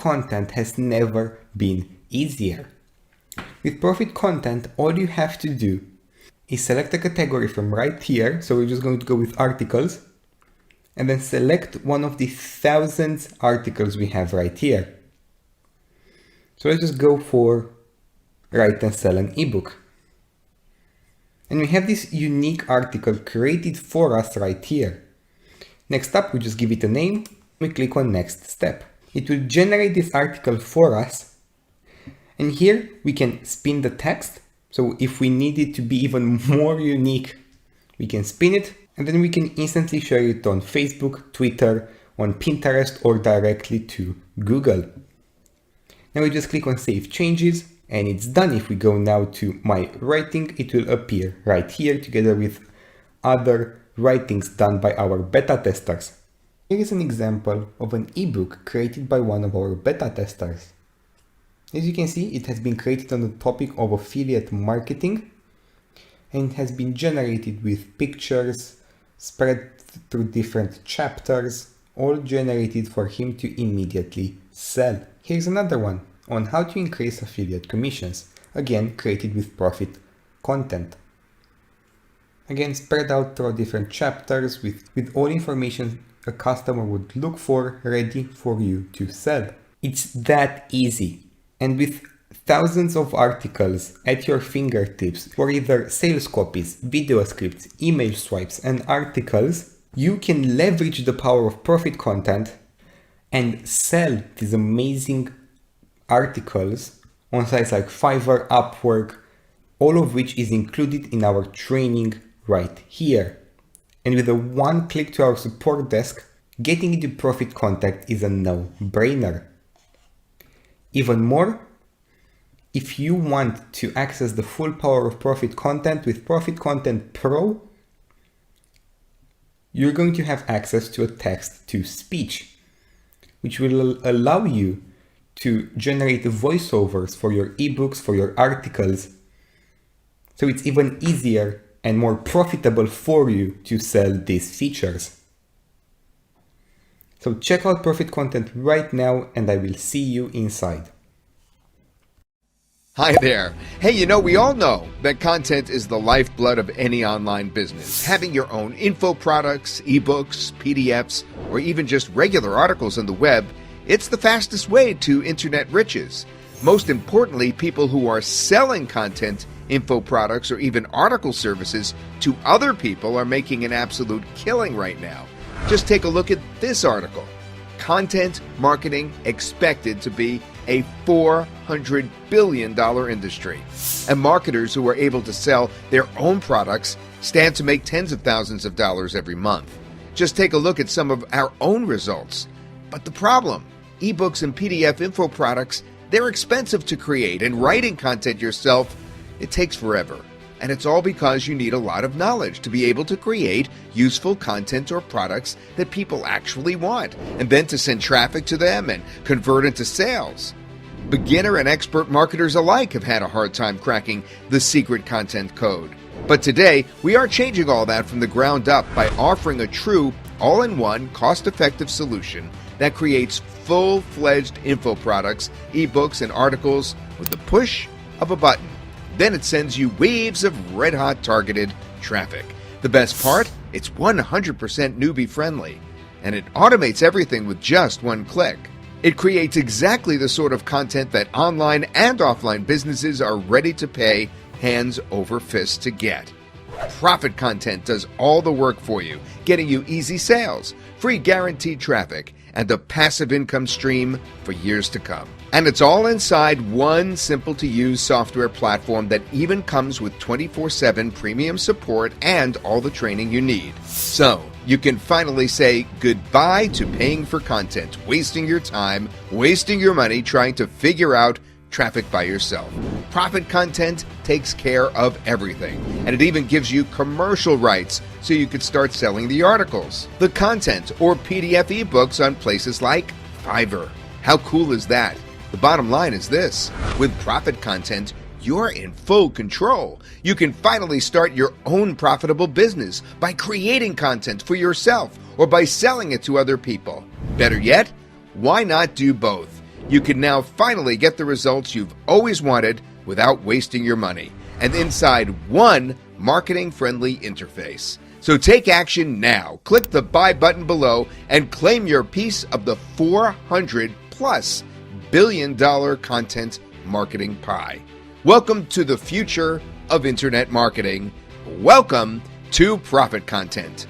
content has never been easier. With Profit Content, all you have to do is select a category from right here. So we're just going to go with articles and then select one of the thousands articles we have right here. So let's just go for write and sell an ebook. And we have this unique article created for us right here. Next up, we just give it a name. We click on next step. It will generate this article for us. And here we can spin the text. So if we need it to be even more unique, we can spin it and then we can instantly share it on Facebook, Twitter, on Pinterest, or directly to Google. Now we just click on Save Changes and it's done. If we go now to my writing, it will appear right here together with other writings done by our beta testers. Here is an example of an ebook created by one of our beta testers. As you can see, it has been created on the topic of affiliate marketing and it has been generated with pictures spread through different chapters, all generated for him to immediately sell. Here's another one on how to increase affiliate commissions, again created with Profit Content. Again, spread out through different chapters with all information a customer would look for, ready for you to sell. It's that easy. And with thousands of articles at your fingertips for either sales copies, video scripts, email swipes, and articles, you can leverage the power of Profit Content and sell these amazing articles on sites like Fiverr, Upwork, all of which is included in our training right here. And with a one click to our support desk, getting into Profit Content is a no-brainer. Even more, if you want to access the full power of Profit Content with Profit Content Pro, you're going to have access to a text-to-speech, which will allow you to generate voiceovers for your ebooks, for your articles. So it's even easier and more profitable for you to sell these features. So check out Profit Content right now and I will see you inside. Hi there. Hey, we all know that content is the lifeblood of any online business. Having your own info products, ebooks, PDFs, or even just regular articles on the web, it's the fastest way to internet riches. Most importantly, people who are selling content, info products, or even article services to other people are making an absolute killing right now. Just take a look at this article. Content marketing expected to be a $400 billion industry. And marketers who are able to sell their own products stand to make tens of thousands of dollars every month. Just take a look at some of our own results. But the problem, ebooks and PDF info products, they're expensive to create, and writing content yourself, it takes forever. And it's all because you need a lot of knowledge to be able to create useful content or products that people actually want, and then to send traffic to them and convert into sales. Beginner and expert marketers alike have had a hard time cracking the secret content code. But today, we are changing all that from the ground up by offering a true, all-in-one, cost-effective solution that creates full-fledged info products, ebooks, and articles with the push of a button. Then it sends you waves of red-hot targeted traffic. The best part? It's 100% newbie friendly, and it automates everything with just one click. It creates exactly the sort of content that online and offline businesses are ready to pay hands over fist to get. Profit Content does all the work for you, getting you easy sales, free guaranteed traffic, and a passive income stream for years to come. And it's all inside one simple-to-use software platform that even comes with 24/7 premium support and all the training you need. So, you can finally say goodbye to paying for content, wasting your time, wasting your money trying to figure out traffic by yourself. Profit Content takes care of everything, and it even gives you commercial rights so you could start selling the articles, the content, or PDF ebooks on places like Fiverr. How cool is that? The bottom line is this: with Profit Content, you're in full control. You can finally start your own profitable business by creating content for yourself or by selling it to other people. Better yet, why not do both? you can now finally get the results you've always wanted without wasting your money, and inside one marketing-friendly interface. So take action now. Click the buy button below and claim your piece of the $400+ billion content marketing pie. Welcome to the future of internet marketing. Welcome to Profit Content.